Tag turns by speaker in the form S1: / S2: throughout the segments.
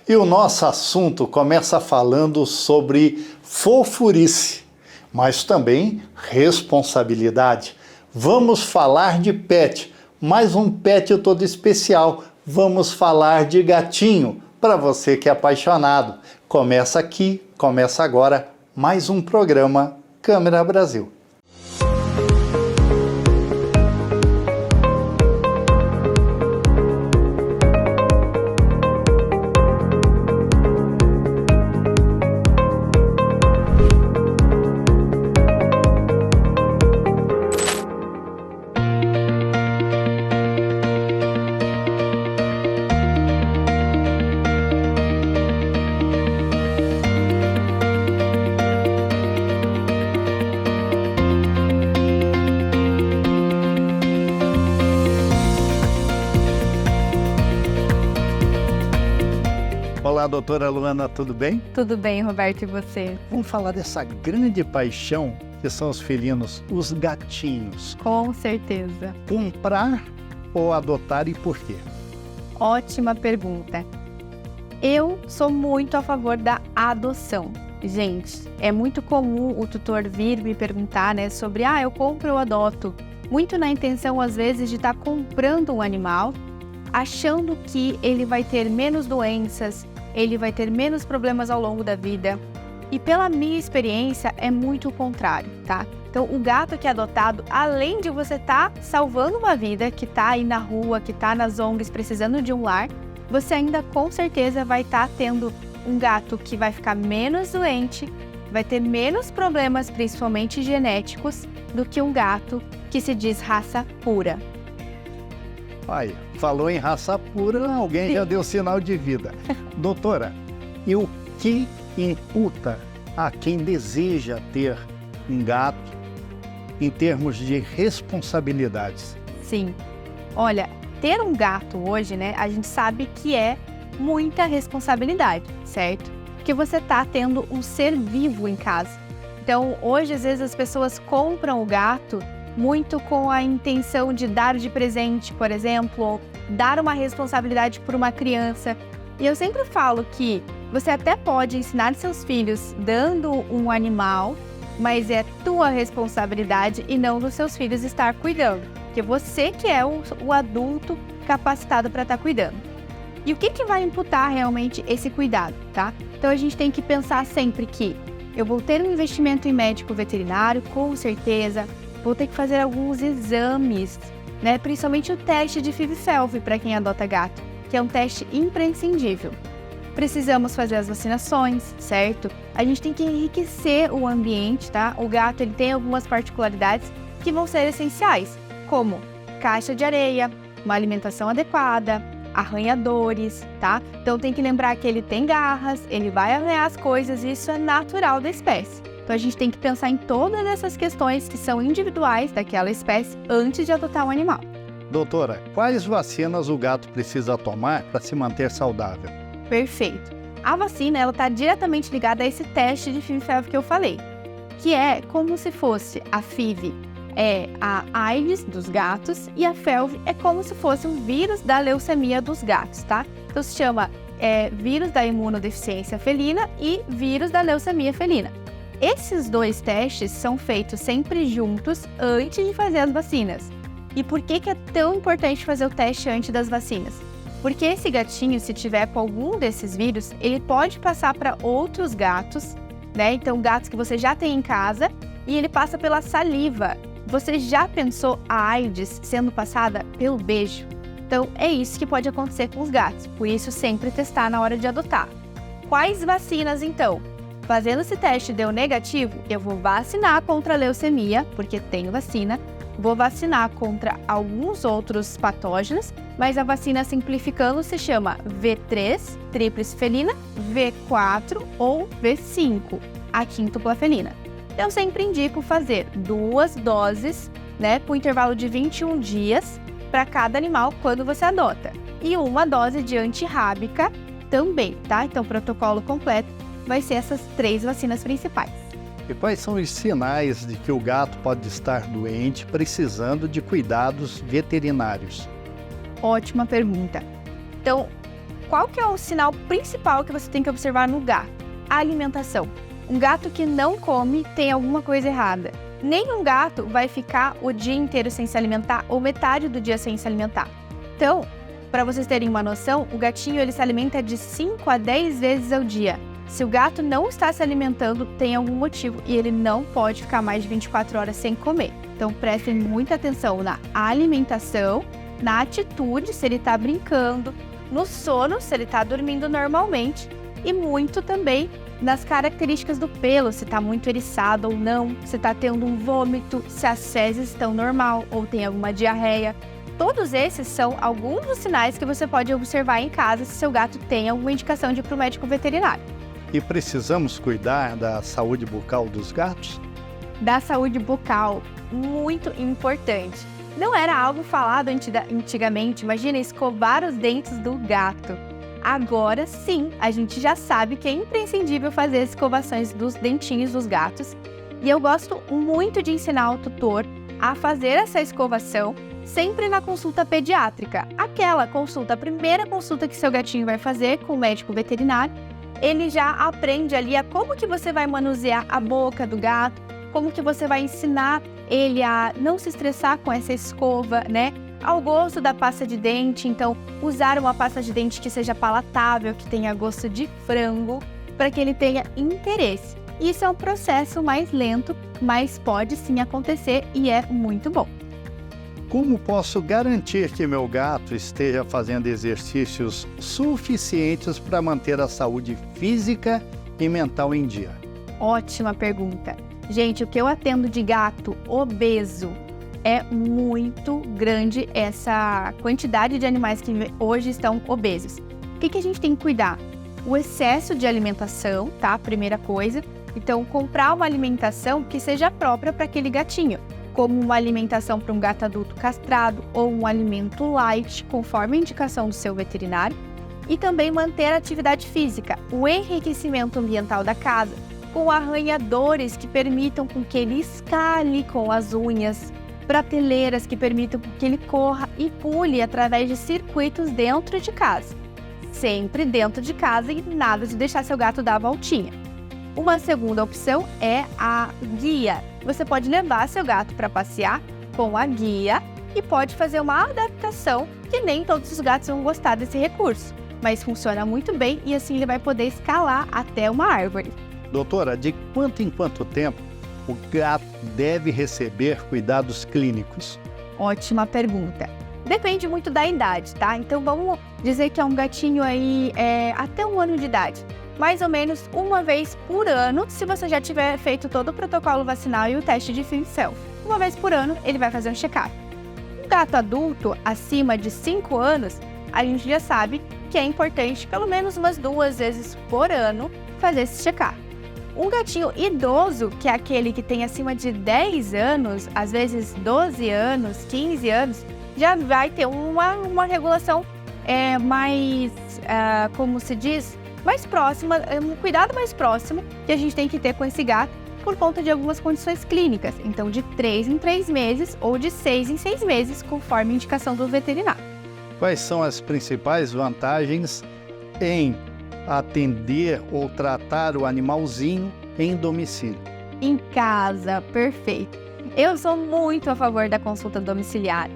S1: E o nosso assunto começa falando sobre fofurice, mas também responsabilidade. Vamos falar de pet, mais um pet todo especial. Vamos falar de gatinho, para você que é apaixonado. Começa aqui, começa agora, mais um programa Câmera Brasil. Olá, doutora Luana, tudo bem?
S2: Tudo bem, Roberto, e você?
S1: Vamos falar dessa grande paixão que são os felinos, os gatinhos.
S2: Com certeza.
S1: Comprar ou adotar e por quê?
S2: Ótima pergunta. Eu sou muito a favor da adoção. Gente, é muito comum o tutor vir me perguntar, sobre eu compro ou adoto. Muito na intenção, às vezes, de estar comprando um animal, achando que ele vai ter menos doenças, ele vai ter menos problemas ao longo da vida. E pela minha experiência, é muito o contrário, tá? Então, o gato que é adotado, além de você estar salvando uma vida, que está aí na rua, que está nas ONGs precisando de um lar, você ainda com certeza vai estar tendo um gato que vai ficar menos doente, vai ter menos problemas, principalmente genéticos, do que um gato que se diz raça pura.
S1: Olha, falou em raça pura, alguém
S2: Sim.
S1: Já deu sinal de vida. Doutora, e o que imputa a quem deseja ter um gato em termos de responsabilidades?
S2: Sim. Olha, ter um gato hoje, a gente sabe que é muita responsabilidade, certo? Porque você está tendo um ser vivo em casa. Então, hoje, às vezes, as pessoas compram o gato muito com a intenção de dar de presente, por exemplo, ou dar uma responsabilidade por uma criança. E eu sempre falo que você até pode ensinar seus filhos dando um animal, mas é tua responsabilidade e não dos seus filhos estar cuidando. Porque você que é o adulto capacitado para estar cuidando. E o que vai imputar realmente esse cuidado, tá? Então a gente tem que pensar sempre que eu vou ter um investimento em médico veterinário, com certeza. Vou ter que fazer alguns exames, principalmente o teste de FIV-FeLV para quem adota gato, que é um teste imprescindível. Precisamos fazer as vacinações, certo? A gente tem que enriquecer o ambiente, tá? O gato ele tem algumas particularidades que vão ser essenciais, como caixa de areia, uma alimentação adequada, arranhadores, tá? Então tem que lembrar que ele tem garras, ele vai arranhar as coisas e isso é natural da espécie. Então a gente tem que pensar em todas essas questões que são individuais daquela espécie antes de adotar um animal.
S1: Doutora, quais vacinas o gato precisa tomar para se manter saudável?
S2: Perfeito. A vacina ela está diretamente ligada a esse teste de FIV-FeLV que eu falei, que é como se fosse a FIV é a AIDS dos gatos e a FeLV é como se fosse um vírus da leucemia dos gatos, tá? Então se chama vírus da imunodeficiência felina e vírus da leucemia felina. Esses dois testes são feitos sempre juntos antes de fazer as vacinas. E por que é tão importante fazer o teste antes das vacinas? Porque esse gatinho, se tiver com algum desses vírus, ele pode passar para outros gatos, Então, gatos que você já tem em casa, e ele passa pela saliva. Você já pensou a AIDS sendo passada pelo beijo? Então, é isso que pode acontecer com os gatos. Por isso, sempre testar na hora de adotar. Quais vacinas, então? Fazendo esse teste deu negativo, eu vou vacinar contra a leucemia, porque tenho vacina. Vou vacinar contra alguns outros patógenos, mas a vacina simplificando se chama V3, tríplice felina, V4 ou V5, a quíntupla felina. Eu sempre indico fazer 2 doses, por intervalo de 21 dias para cada animal quando você adota. E uma dose de antirrábica também, tá? Então, o protocolo completo vai ser essas 3 vacinas principais.
S1: E quais são os sinais de que o gato pode estar doente, precisando de cuidados veterinários?
S2: Ótima pergunta. Então, qual que é o sinal principal que você tem que observar no gato? A alimentação. Um gato que não come tem alguma coisa errada. Nenhum gato vai ficar o dia inteiro sem se alimentar ou metade do dia sem se alimentar. Então, para vocês terem uma noção, o gatinho ele se alimenta de 5 a 10 vezes ao dia. Se o gato não está se alimentando, tem algum motivo e ele não pode ficar mais de 24 horas sem comer. Então, prestem muita atenção na alimentação, na atitude, se ele está brincando, no sono, se ele está dormindo normalmente e muito também nas características do pelo, se está muito eriçado ou não, se está tendo um vômito, se as fezes estão normal ou tem alguma diarreia. Todos esses são alguns dos sinais que você pode observar em casa se seu gato tem alguma indicação de ir para o médico veterinário.
S1: E precisamos cuidar da saúde bucal dos gatos?
S2: Da saúde bucal, muito importante. Não era algo falado antigamente, imagina escovar os dentes do gato. Agora sim, a gente já sabe que é imprescindível fazer as escovações dos dentinhos dos gatos. E eu gosto muito de ensinar o tutor a fazer essa escovação sempre na consulta pediátrica. A primeira consulta que seu gatinho vai fazer com o médico veterinário, ele já aprende ali a como que você vai manusear a boca do gato, como que você vai ensinar ele a não se estressar com essa escova, né? Ao gosto da pasta de dente, então usar uma pasta de dente que seja palatável, que tenha gosto de frango, para que ele tenha interesse. Isso é um processo mais lento, mas pode sim acontecer e é muito bom.
S1: Como posso garantir que meu gato esteja fazendo exercícios suficientes para manter a saúde física e mental em dia?
S2: Ótima pergunta. Gente, o que eu atendo de gato obeso é muito grande essa quantidade de animais que hoje estão obesos. O que a gente tem que cuidar? O excesso de alimentação, tá? Primeira coisa. Então, comprar uma alimentação que seja própria para aquele gatinho, como uma alimentação para um gato adulto castrado ou um alimento light, conforme a indicação do seu veterinário. E também manter a atividade física, o enriquecimento ambiental da casa, com arranhadores que permitam com que ele escale com as unhas, prateleiras que permitam que ele corra e pule através de circuitos dentro de casa. Sempre dentro de casa e nada de deixar seu gato dar a voltinha. Uma segunda opção é a guia. Você pode levar seu gato para passear com a guia e pode fazer uma adaptação, que nem todos os gatos vão gostar desse recurso, mas funciona muito bem e assim ele vai poder escalar até uma árvore.
S1: Doutora, de quanto em quanto tempo o gato deve receber cuidados clínicos?
S2: Ótima pergunta. Depende muito da idade, tá? Então vamos dizer que é um gatinho aí até 1 ano de idade. Mais ou menos uma vez por ano, se você já tiver feito todo o protocolo vacinal e o teste de FeelSelf. Uma vez por ano, ele vai fazer um check-up. Um gato adulto, acima de 5 anos, a gente já sabe que é importante, pelo menos umas 2 vezes por ano, fazer esse check-up. Um gatinho idoso, que é aquele que tem acima de 10 anos, às vezes 12 anos, 15 anos, já vai ter uma regulação mais, como se diz, mais próxima, um cuidado mais próximo que a gente tem que ter com esse gato por conta de algumas condições clínicas. Então, de 3 em 3 meses ou de 6 em 6 meses, conforme a indicação do veterinário.
S1: Quais são as principais vantagens em atender ou tratar o animalzinho em domicílio?
S2: Em casa, perfeito. Eu sou muito a favor da consulta domiciliar.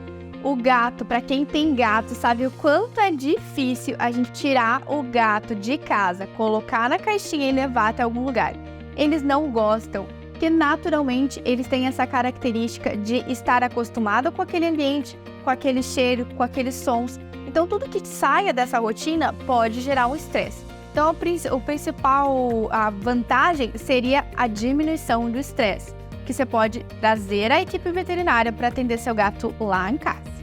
S2: O gato, para quem tem gato, sabe o quanto é difícil a gente tirar o gato de casa, colocar na caixinha e levar até algum lugar. Eles não gostam, porque naturalmente eles têm essa característica de estar acostumado com aquele ambiente, com aquele cheiro, com aqueles sons. Então tudo que saia dessa rotina pode gerar um estresse. Então a principal vantagem seria a diminuição do estresse, que você pode trazer a equipe veterinária para atender seu gato lá em casa.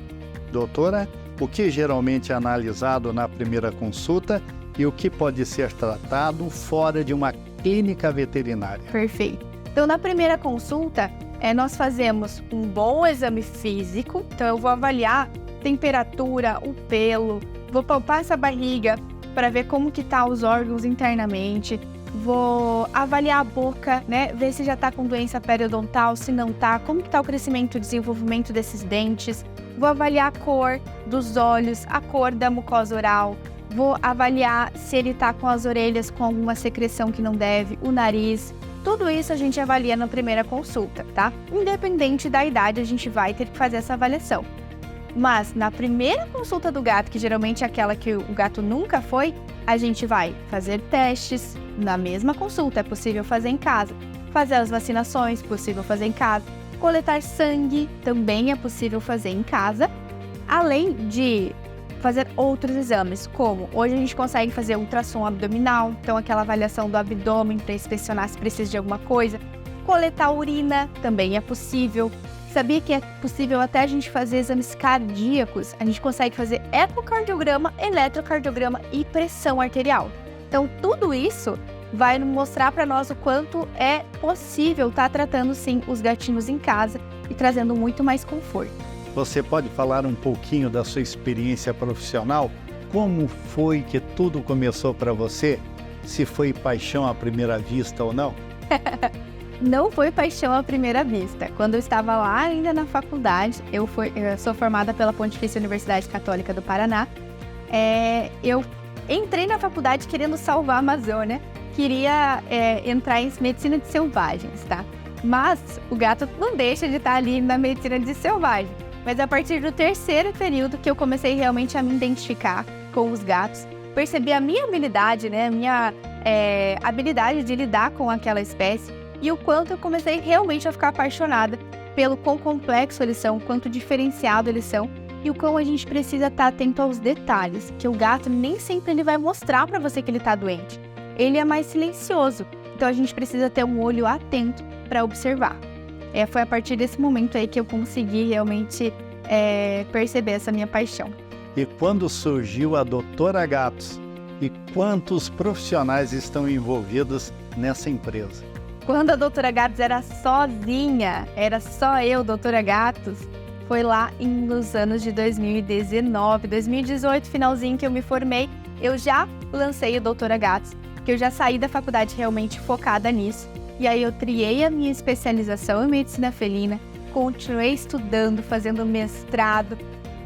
S1: Doutora, o que geralmente é analisado na primeira consulta e o que pode ser tratado fora de uma clínica veterinária?
S2: Perfeito. Então, na primeira consulta, nós fazemos um bom exame físico. Então, eu vou avaliar temperatura, o pelo, vou palpar essa barriga para ver como que tá os órgãos internamente. Vou avaliar a boca, né? Ver se já tá com doença periodontal, se não tá, como que tá o crescimento e desenvolvimento desses dentes. Vou avaliar a cor dos olhos, a cor da mucosa oral. vou avaliar se ele tá com as orelhas com alguma secreção que não deve, o nariz. Tudo isso a gente avalia na primeira consulta, tá? Independente da idade, a gente vai ter que fazer essa avaliação. Mas na primeira consulta do gato, que geralmente é aquela que o gato nunca foi, a gente vai fazer testes na mesma consulta, é possível fazer em casa. Fazer as vacinações, possível fazer em casa. Coletar sangue, também é possível fazer em casa. Além de fazer outros exames, como hoje a gente consegue fazer ultrassom abdominal, então aquela avaliação do abdômen para inspecionar se precisa de alguma coisa. Coletar urina também é possível. Sabia que é possível até a gente fazer exames cardíacos? A gente consegue fazer ecocardiograma, eletrocardiograma e pressão arterial. Então tudo isso vai mostrar para nós o quanto é possível estar tratando sim os gatinhos em casa e trazendo muito mais conforto.
S1: Você pode falar um pouquinho da sua experiência profissional? Como foi que tudo começou para você? Se foi paixão à primeira vista ou não?
S2: Não foi paixão à primeira vista. Quando eu estava lá ainda na faculdade, eu sou formada pela Pontifícia Universidade Católica do Paraná. Eu entrei na faculdade querendo salvar a Amazônia, queria entrar em medicina de selvagens, tá? Mas o gato não deixa de estar ali na medicina de selvagem. Mas a partir do terceiro período que eu comecei realmente a me identificar com os gatos, percebi a minha habilidade, né? A minha habilidade de lidar com aquela espécie e o quanto eu comecei realmente a ficar apaixonada pelo quão complexo eles são, quanto diferenciado eles são e o quão a gente precisa estar atento aos detalhes, que o gato nem sempre ele vai mostrar para você que ele está doente. Ele é mais silencioso, então a gente precisa ter um olho atento para observar. Foi a partir desse momento aí que eu consegui realmente perceber essa minha paixão.
S1: E quando surgiu a Doutora Gatos? E quantos profissionais estão envolvidos nessa empresa?
S2: Quando a Doutora Gatos era sozinha, era só eu, Doutora Gatos, foi lá nos anos de 2019, 2018, finalzinho que eu me formei, eu já lancei o Doutora Gatos, que eu já saí da faculdade realmente focada nisso. E aí eu triei a minha especialização em medicina felina, continuei estudando, fazendo mestrado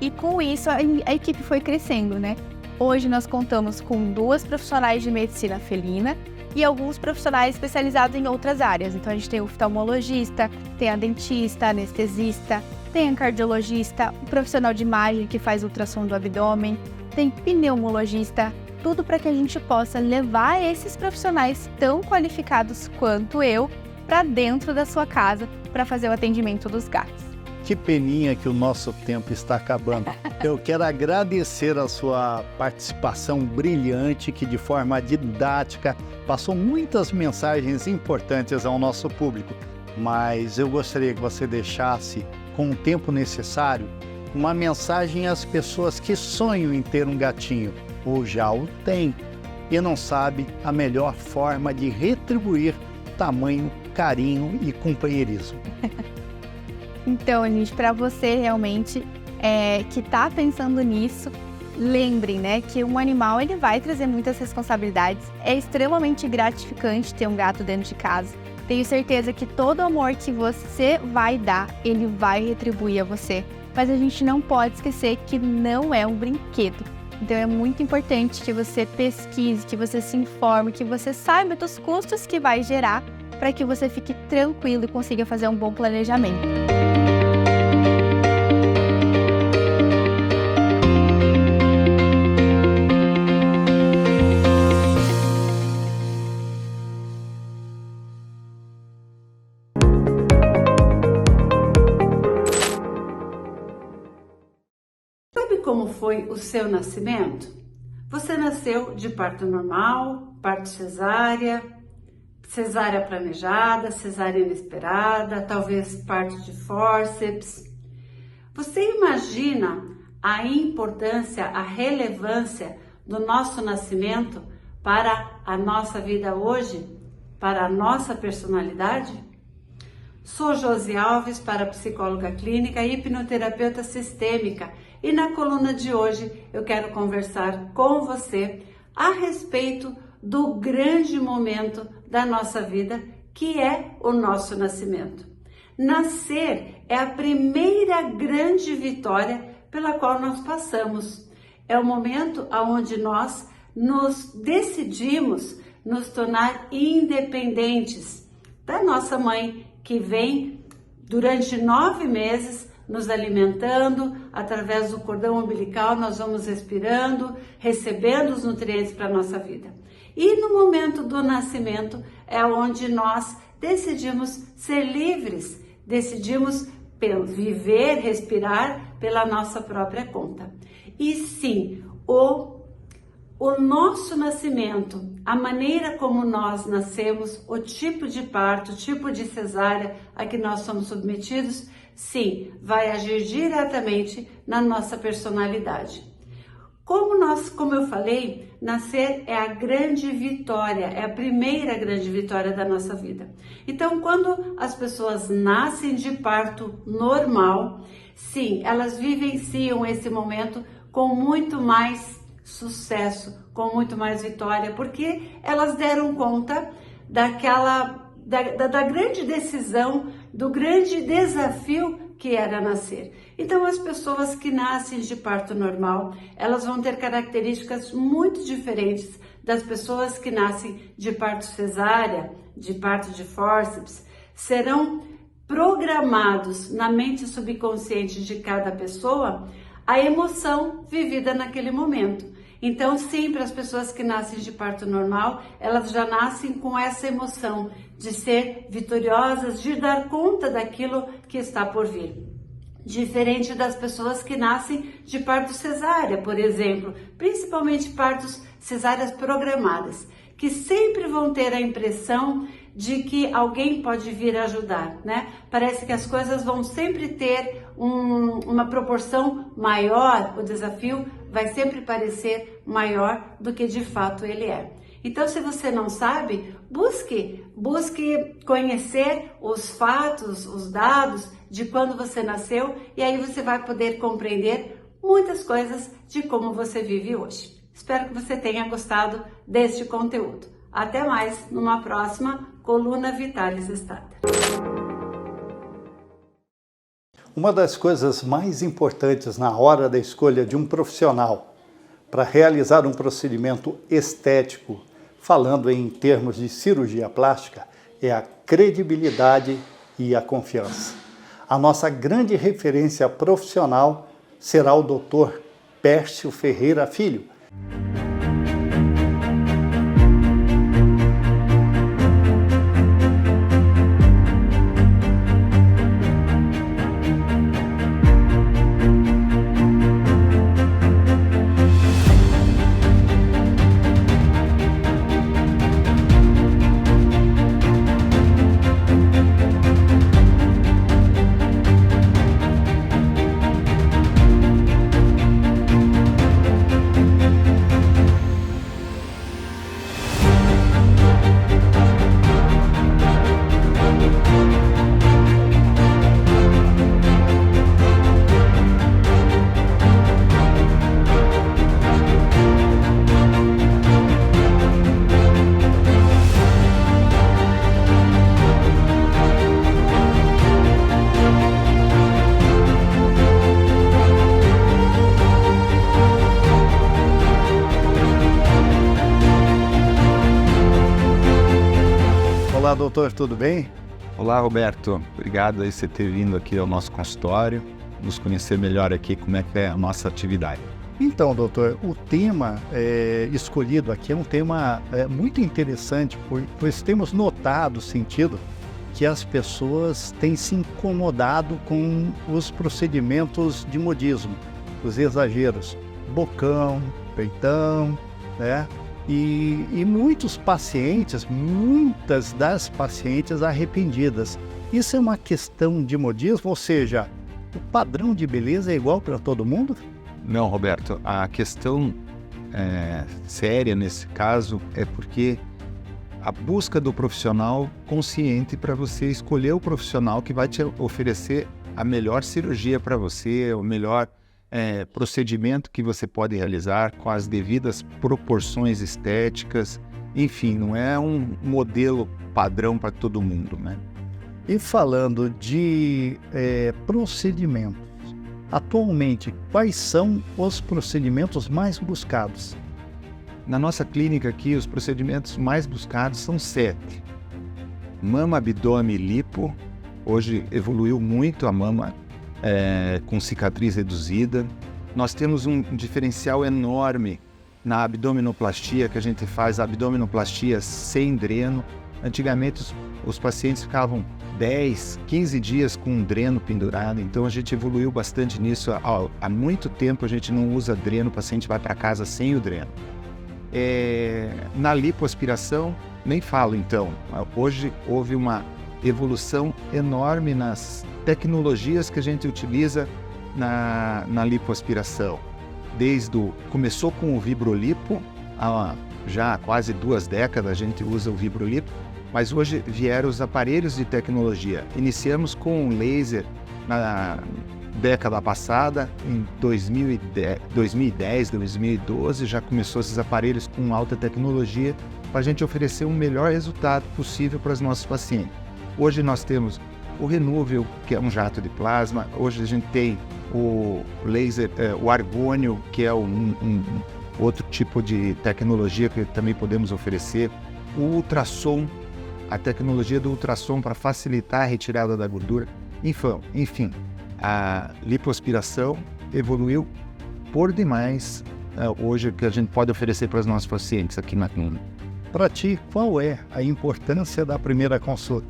S2: e com isso a equipe foi crescendo, né? Hoje nós contamos com 2 profissionais de medicina felina e alguns profissionais especializados em outras áreas. Então a gente tem o oftalmologista, tem a dentista, anestesista, tem a cardiologista, o profissional de imagem que faz ultrassom do abdômen, tem pneumologista, tudo para que a gente possa levar esses profissionais tão qualificados quanto eu para dentro da sua casa para fazer o atendimento dos gatos.
S1: Que peninha que o nosso tempo está acabando. Eu quero agradecer a sua participação brilhante, que de forma didática passou muitas mensagens importantes ao nosso público. Mas eu gostaria que você deixasse, com o tempo necessário, uma mensagem às pessoas que sonham em ter um gatinho, ou já o tem, e não sabe a melhor forma de retribuir tamanho, carinho e companheirismo.
S2: Então, gente, para você realmente que está pensando nisso, lembrem, né, que um animal ele vai trazer muitas responsabilidades. É extremamente gratificante ter um gato dentro de casa. Tenho certeza que todo amor que você vai dar, ele vai retribuir a você. Mas a gente não pode esquecer que não é um brinquedo. Então é muito importante que você pesquise, que você se informe, que você saiba dos custos que vai gerar para que você fique tranquilo e consiga fazer um bom planejamento.
S3: Sabe como foi o seu nascimento? Você nasceu de parto normal, parto cesárea, cesárea planejada, cesárea inesperada, talvez parto de fórceps. Você imagina a importância, a relevância do nosso nascimento para a nossa vida hoje, para a nossa personalidade? Sou Josi Alves, parapsicóloga clínica e hipnoterapeuta sistêmica, e na coluna de hoje eu quero conversar com você a respeito do grande momento da nossa vida, que é o nosso nascimento. Nascer é a primeira grande vitória pela qual nós passamos. É o momento onde nós nos decidimos nos tornar independentes da nossa mãe, que vem durante 9 meses nos alimentando, através do cordão umbilical nós vamos respirando, recebendo os nutrientes para a nossa vida. E no momento do nascimento é onde nós decidimos ser livres, decidimos viver, respirar pela nossa própria conta. E sim, o nosso nascimento, a maneira como nós nascemos, o tipo de parto, o tipo de cesárea a que nós somos submetidos, sim, vai agir diretamente na nossa personalidade. Como eu falei, nascer é a grande vitória, é a primeira grande vitória da nossa vida. Então, quando as pessoas nascem de parto normal, sim, elas vivenciam esse momento com muito mais sucesso, com muito mais vitória, porque elas deram conta da grande decisão, do grande desafio que era nascer. Então, as pessoas que nascem de parto normal, elas vão ter características muito diferentes das pessoas que nascem de parto cesárea, de parto de fórceps. Serão programados na mente subconsciente de cada pessoa a emoção vivida naquele momento. Então, sempre as pessoas que nascem de parto normal, elas já nascem com essa emoção de ser vitoriosas, de dar conta daquilo que está por vir. Diferente das pessoas que nascem de parto cesárea, por exemplo, principalmente partos cesáreas programadas, que sempre vão ter a impressão de que alguém pode vir ajudar, né? Parece que as coisas vão sempre ter uma proporção maior, o desafio vai sempre parecer maior do que de fato ele é. Então, se você não sabe, busque conhecer os fatos, os dados de quando você nasceu, e aí você vai poder compreender muitas coisas de como você vive hoje. Espero que você tenha gostado deste conteúdo. Até mais numa próxima Coluna Vitalis Starter.
S1: Uma das coisas mais importantes na hora da escolha de um profissional para realizar um procedimento estético, falando em termos de cirurgia plástica, é a credibilidade e a confiança. A nossa grande referência profissional será o Dr. Pércio Ferreira Filho. Olá, doutor, tudo bem?
S4: Olá, Roberto. Obrigado aí por você ter vindo aqui ao nosso consultório, nos conhecer melhor aqui como é que é a nossa atividade.
S1: Então, doutor, o tema escolhido aqui é um tema muito interessante, pois temos notado, sentido, que as pessoas têm se incomodado com os procedimentos de modismo, os exageros, bocão, peitão, né? E muitas das pacientes arrependidas. Isso é uma questão de modismo, ou seja, o padrão de beleza é igual para todo mundo?
S4: Não, Roberto, a questão séria nesse caso é porque a busca do profissional consciente para você escolher o profissional que vai te oferecer a melhor cirurgia para você, o melhor procedimento que você pode realizar com as devidas proporções estéticas, enfim, não é um modelo padrão para todo mundo, né?
S1: E falando de procedimentos, Atualmente, quais são os procedimentos mais buscados?
S4: Na nossa clínica aqui, os procedimentos mais buscados são 7. Mama, abdômen e lipo. Hoje evoluiu muito a mama com cicatriz reduzida. Nós temos um diferencial enorme na abdominoplastia, que a gente faz a abdominoplastia sem dreno. Antigamente os pacientes ficavam 10, 15 dias com um dreno pendurado, então a gente evoluiu bastante nisso. Há muito tempo a gente não usa dreno, o paciente vai para casa sem o dreno. Na lipoaspiração, nem falo então. Hoje houve uma evolução enorme nas tecnologias que a gente utiliza na lipoaspiração. Começou com o Vibrolipo, há já quase 2 décadas a gente usa o Vibrolipo, mas hoje vieram os aparelhos de tecnologia. Iniciamos com o laser na década passada, em 2010, 2012, já começou esses aparelhos com alta tecnologia para a gente oferecer o melhor resultado possível para os nossos pacientes. Hoje nós temos o Renúvel, que é um jato de plasma. Hoje a gente tem o laser, o argônio, que é outro tipo de tecnologia que também podemos oferecer. O ultrassom, a tecnologia do ultrassom para facilitar a retirada da gordura. Enfim, a lipoaspiração evoluiu por demais hoje que a gente pode oferecer para os nossos pacientes aqui na clínica.
S1: Para ti, qual é a importância da primeira consulta?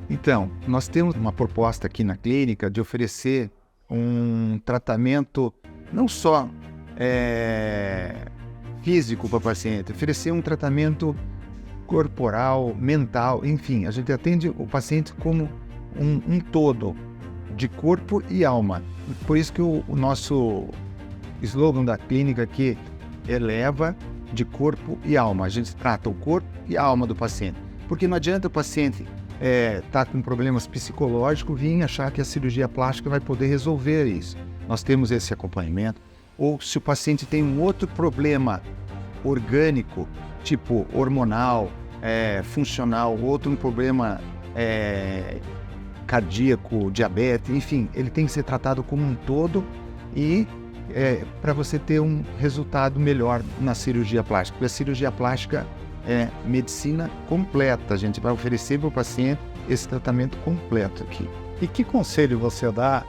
S4: Então, nós temos uma proposta aqui na clínica de oferecer um tratamento não só físico para o paciente, oferecer um tratamento corporal, mental, enfim, a gente atende o paciente como um todo, de corpo e alma. Por isso que o nosso slogan da clínica aqui eleva de corpo e alma. A gente trata o corpo e a alma do paciente, porque não adianta o paciente tá com problemas psicológicos, vir achar que a cirurgia plástica vai poder resolver isso. Nós temos esse acompanhamento. Ou se o paciente tem um outro problema orgânico, tipo hormonal, funcional, outro problema cardíaco, diabetes, enfim, ele tem que ser tratado como um todo e para você ter um resultado melhor na cirurgia plástica. Porque a cirurgia plástica é medicina completa, a gente vai oferecer para o paciente esse tratamento completo aqui.
S1: E que conselho você dá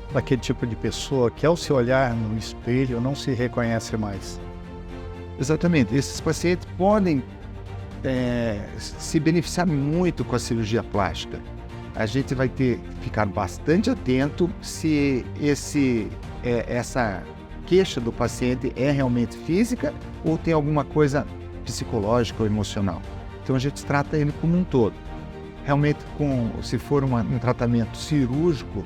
S1: para aquele tipo de pessoa que ao se olhar no espelho não se reconhece mais?
S4: Exatamente, esses pacientes podem se beneficiar muito com a cirurgia plástica. A gente vai ter que ficar bastante atento se essa queixa do paciente é realmente física ou tem alguma coisa psicológica ou emocional. Então a gente trata ele como um todo. Realmente, se for um tratamento cirúrgico,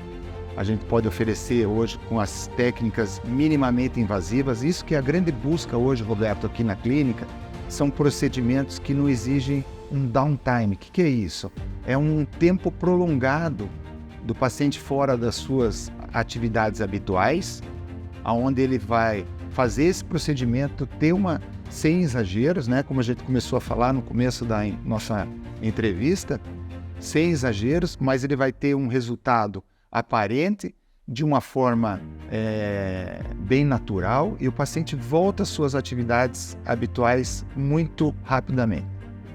S4: a gente pode oferecer hoje com as técnicas minimamente invasivas. Isso que é a grande busca hoje, Roberto, aqui na clínica, são procedimentos que não exigem um downtime. O que é isso? É um tempo prolongado do paciente fora das suas atividades habituais, aonde ele vai fazer esse procedimento, sem exageros, né? Como a gente começou a falar no começo da nossa entrevista, sem exageros, mas ele vai ter um resultado aparente, de uma forma bem natural, e o paciente volta às suas atividades habituais muito rapidamente.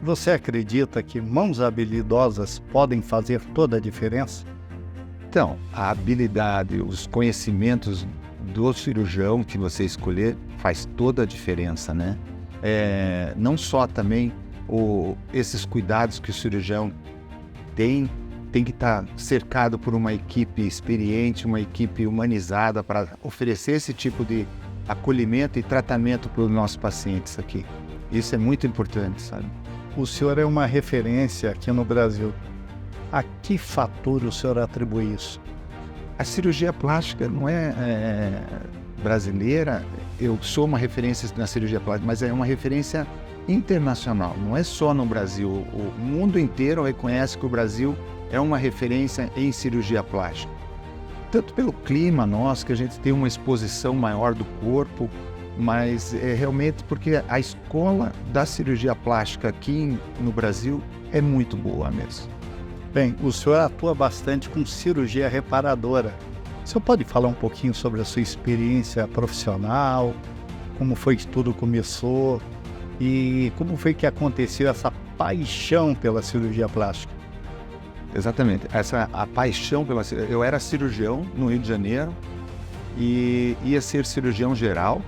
S1: Você acredita que mãos habilidosas podem fazer toda a diferença?
S4: Então, a habilidade, os conhecimentos do cirurgião que você escolher faz toda a diferença, né? Não só também esses cuidados que o cirurgião tem que estar cercado por uma equipe experiente, uma equipe humanizada para oferecer esse tipo de acolhimento e tratamento para os nossos pacientes aqui. Isso é muito importante, sabe?
S1: O senhor é uma referência aqui no Brasil. A que fator o senhor atribui isso?
S4: A cirurgia plástica não é brasileira. Eu sou uma referência na cirurgia plástica, mas é uma referência internacional. Não é só no Brasil. O mundo inteiro reconhece que o Brasil é uma referência em cirurgia plástica. Tanto pelo clima nosso, que a gente tem uma exposição maior do corpo, mas realmente porque a escola da cirurgia plástica aqui no Brasil é muito boa mesmo.
S1: Bem, o senhor atua bastante com cirurgia reparadora. O senhor pode falar um pouquinho sobre a sua experiência profissional, como foi que tudo começou e como foi que aconteceu essa paixão pela cirurgia plástica?
S4: Exatamente. A paixão pela... Eu era cirurgião no Rio de Janeiro e ia ser cirurgião geral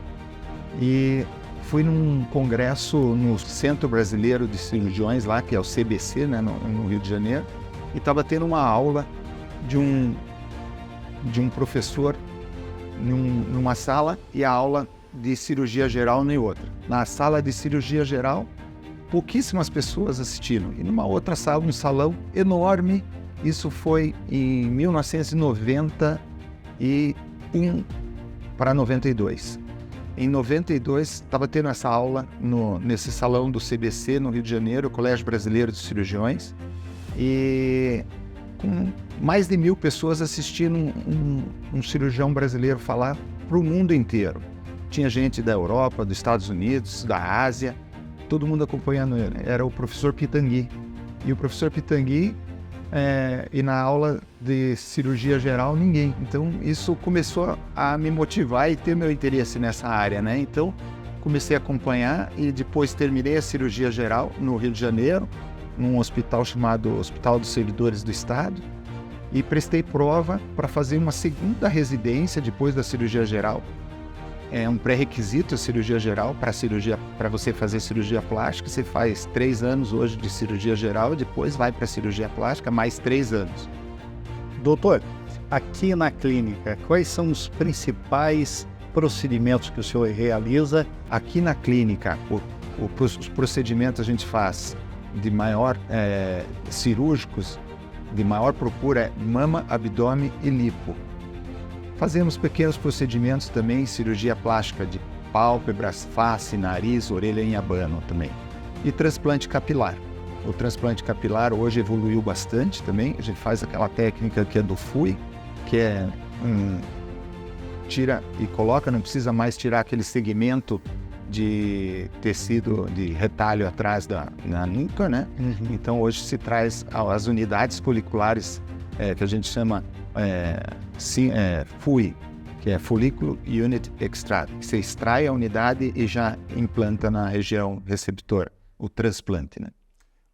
S4: e fui num congresso no Centro Brasileiro de Cirurgiões lá, que é o CBC, né, no Rio de Janeiro, e estava tendo uma aula de um professor numa sala e a aula de cirurgia geral em outra. Na sala de cirurgia geral, pouquíssimas pessoas assistiram. E numa outra sala, um salão enorme, isso foi em 1991 para 92. Em 92, estava tendo essa aula nesse salão do CBC, no Rio de Janeiro, Colégio Brasileiro de Cirurgiões, e com mais de 1.000 pessoas assistindo um cirurgião brasileiro falar para o mundo inteiro. Tinha gente da Europa, dos Estados Unidos, da Ásia, todo mundo acompanhando ele. Era o professor Pitangui. E o professor Pitangui, e na aula de cirurgia geral, ninguém. Então, isso começou a me motivar e ter meu interesse nessa área, né? Então, comecei a acompanhar e depois terminei a cirurgia geral no Rio de Janeiro, num hospital chamado Hospital dos Servidores do Estado, e prestei prova para fazer uma segunda residência depois da cirurgia geral. É um pré-requisito a cirurgia geral para você fazer cirurgia plástica. Você faz 3 anos hoje de cirurgia geral e depois vai para a cirurgia plástica mais 3 anos.
S1: Doutor, aqui na clínica, quais são os principais procedimentos que o senhor realiza?
S4: Aqui na clínica, os procedimentos a gente faz de maior cirúrgicos, de maior procura é mama, abdômen e lipo. Fazemos pequenos procedimentos também, cirurgia plástica de pálpebras, face, nariz, orelha em abano também. E transplante capilar. O transplante capilar hoje evoluiu bastante também. A gente faz aquela técnica que é do FUI, que é tira e coloca, não precisa mais tirar aquele segmento de tecido de retalho atrás na nuca, né? Uhum. Então hoje se traz as unidades foliculares que a gente chama FUI, que é Follicle Unit Extract. Você extrai a unidade e já implanta na região receptora, o transplante, né?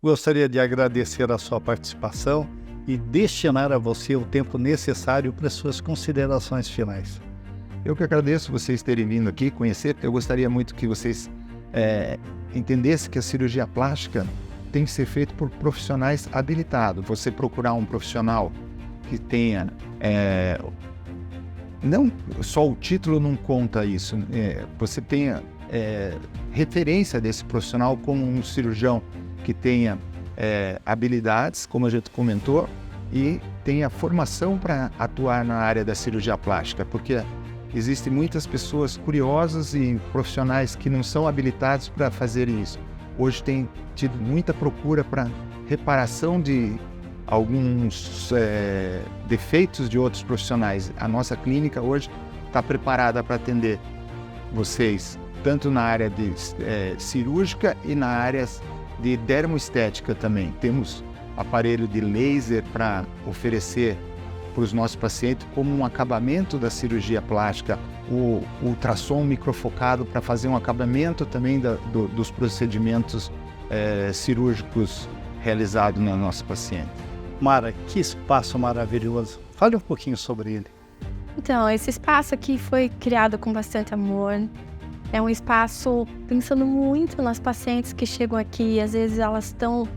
S1: Gostaria de agradecer a sua participação e destinar a você o tempo necessário para suas considerações finais.
S4: Eu que agradeço vocês terem vindo aqui conhecer. Eu gostaria muito que vocês entendessem que a cirurgia plástica tem que ser feita por profissionais habilitados. Você procurar um profissional que tenha... não só o título não conta isso. Você tenha referência desse profissional como um cirurgião que tenha habilidades, como a gente comentou, e tenha formação para atuar na área da cirurgia plástica, porque existem muitas pessoas curiosas e profissionais que não são habilitados para fazer isso. Hoje tem tido muita procura para reparação de alguns defeitos de outros profissionais. A nossa clínica hoje está preparada para atender vocês, tanto na área de cirúrgica e na área de dermoestética também. Temos aparelho de laser para oferecer para os nossos pacientes como um acabamento da cirurgia plástica, o ultrassom microfocado para fazer um acabamento também dos procedimentos cirúrgicos realizados na nossa paciente.
S1: Mara, que espaço maravilhoso. Fale um pouquinho sobre ele.
S2: Então, esse espaço aqui foi criado com bastante amor. É um espaço pensando muito nas pacientes que chegam aqui. Às vezes elas estão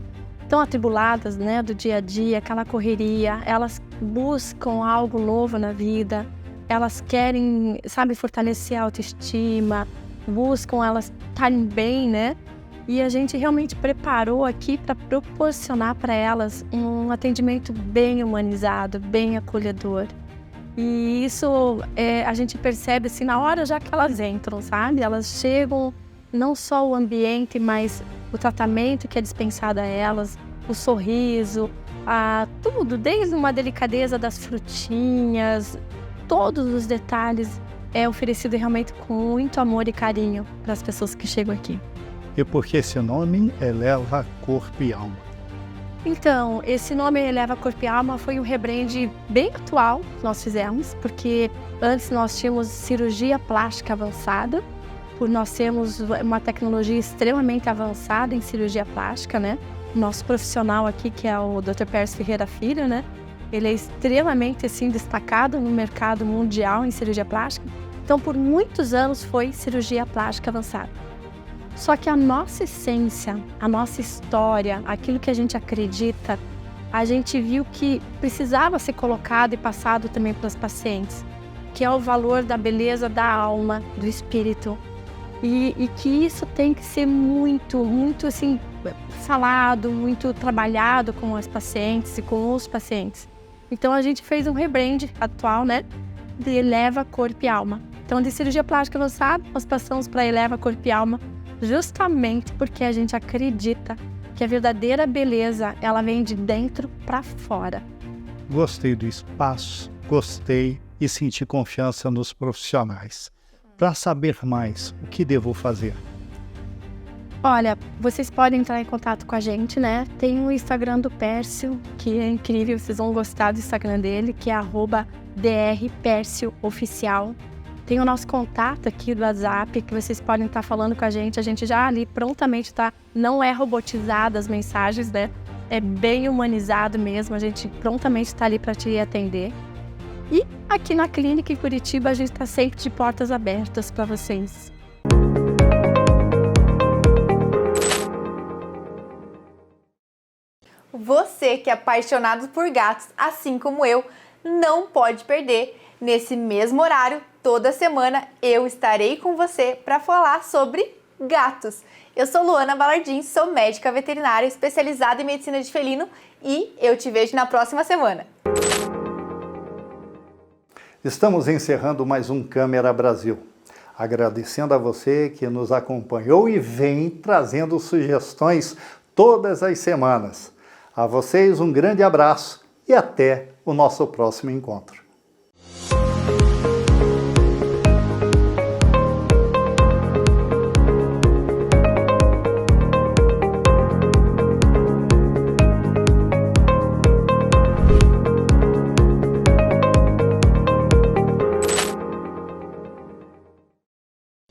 S2: tão atribuladas, né, do dia a dia, aquela correria. Elas buscam algo novo na vida. Elas querem, fortalecer a autoestima. Buscam elas estarem bem, né? E a gente realmente preparou aqui para proporcionar para elas um atendimento bem humanizado, bem acolhedor. E isso a gente percebe assim na hora já que elas entram, sabe? Elas chegam, não só o ambiente, mas o tratamento que é dispensado a elas, o sorriso, tudo, desde uma delicadeza das frutinhas, todos os detalhes é oferecido realmente com muito amor e carinho para as pessoas que chegam aqui.
S1: E porque esse nome eleva corpo e alma.
S5: Então, esse nome Eleva Corpo e Alma foi um rebrand bem atual que nós fizemos, porque antes nós tínhamos cirurgia plástica avançada, por nós termos uma tecnologia extremamente avançada em cirurgia plástica, né? Nosso profissional aqui, que é o Dr. Pércio Ferreira Filho, né? Ele é extremamente, assim, destacado no mercado mundial em cirurgia plástica. Então, por muitos anos foi cirurgia plástica avançada. Só que a nossa essência, a nossa história, aquilo que a gente acredita, a gente viu que precisava ser colocado e passado também para os pacientes, que é o valor da beleza da alma, do espírito. E que isso tem que ser muito assim, falado, muito trabalhado com as pacientes e com os pacientes. Então a gente fez um rebrand atual, né, de Eleva Corpo e Alma. Então de cirurgia plástica avançada, nós passamos para Eleva Corpo e Alma, justamente porque a gente acredita que a verdadeira beleza, ela vem de dentro para fora.
S1: Gostei do espaço, gostei e senti confiança nos profissionais. Para saber mais, o que devo fazer?
S5: Olha, vocês podem entrar em contato com a gente, né? Tem o Instagram do Pércio, que é incrível, vocês vão gostar do Instagram dele, que é @drperciooficial. Tem o nosso contato aqui do WhatsApp, que vocês podem estar falando com a gente já ali prontamente tá, não é robotizado as mensagens, né? É bem humanizado mesmo, a gente prontamente está ali para te atender. E aqui na clínica em Curitiba a gente está sempre de portas abertas para vocês.
S2: Você que é apaixonado por gatos, assim como eu, não pode perder. Nesse mesmo horário, toda semana, eu estarei com você para falar sobre gatos. Eu sou Luana Balardim, sou médica veterinária especializada em medicina de felino e eu te vejo na próxima semana.
S1: Estamos encerrando mais um Câmera Brasil. Agradecendo a você que nos acompanhou e vem trazendo sugestões todas as semanas. A vocês um grande abraço e até o nosso próximo encontro.